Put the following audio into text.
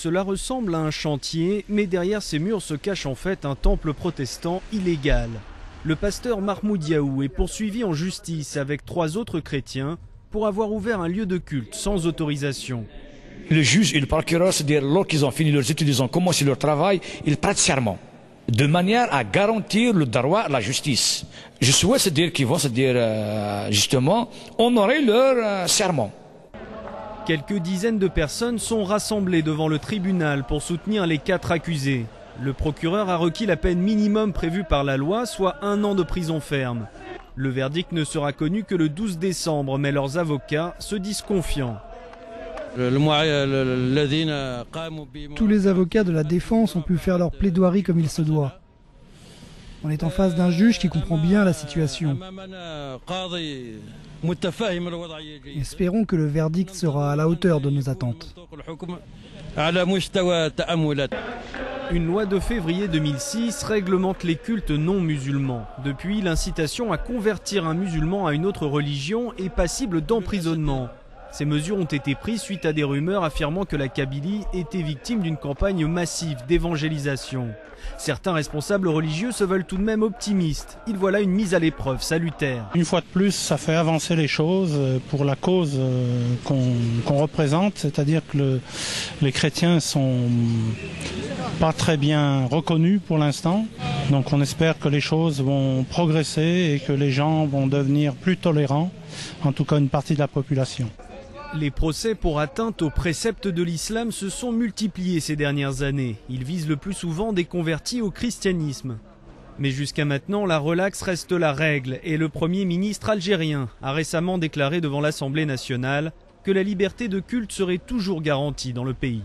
cela ressemble à un chantier, mais derrière ces murs se cache en fait un temple protestant illégal. Le pasteur Mahmoud Yaou est poursuivi en justice avec 3 autres chrétiens pour avoir ouvert un lieu de culte sans autorisation. Le juge et le procureur, c'est-à-dire lorsqu'ils ont fini leurs études, ils ont commencé leur travail, ils prêtent serment, de manière à garantir le droit à la justice. Je souhaite c'est-à-dire qu'ils vont, justement, honorer leur serment. Quelques dizaines de personnes sont rassemblées devant le tribunal pour soutenir les 4 accusés. Le procureur a requis la peine minimum prévue par la loi, soit 1 an de prison ferme. Le verdict ne sera connu que le 12 décembre, mais leurs avocats se disent confiants. Tous les avocats de la défense ont pu faire leur plaidoirie comme il se doit. On est en face d'un juge qui comprend bien la situation. Espérons que le verdict sera à la hauteur de nos attentes. Une loi de février 2006 réglemente les cultes non musulmans. Depuis, l'incitation à convertir un musulman à une autre religion est passible d'emprisonnement. Ces mesures ont été prises suite à des rumeurs affirmant que la Kabylie était victime d'une campagne massive d'évangélisation. Certains responsables religieux se veulent tout de même optimistes. Ils voient là une mise à l'épreuve salutaire. Une fois de plus, ça fait avancer les choses pour la cause qu'on représente, c'est-à-dire que les chrétiens sont pas très bien reconnus pour l'instant. Donc on espère que les choses vont progresser et que les gens vont devenir plus tolérants, en tout cas une partie de la population. Les procès pour atteinte aux préceptes de l'islam se sont multipliés ces dernières années. Ils visent le plus souvent des convertis au christianisme. Mais jusqu'à maintenant, la relaxe reste la règle et le Premier ministre algérien a récemment déclaré devant l'Assemblée nationale que la liberté de culte serait toujours garantie dans le pays.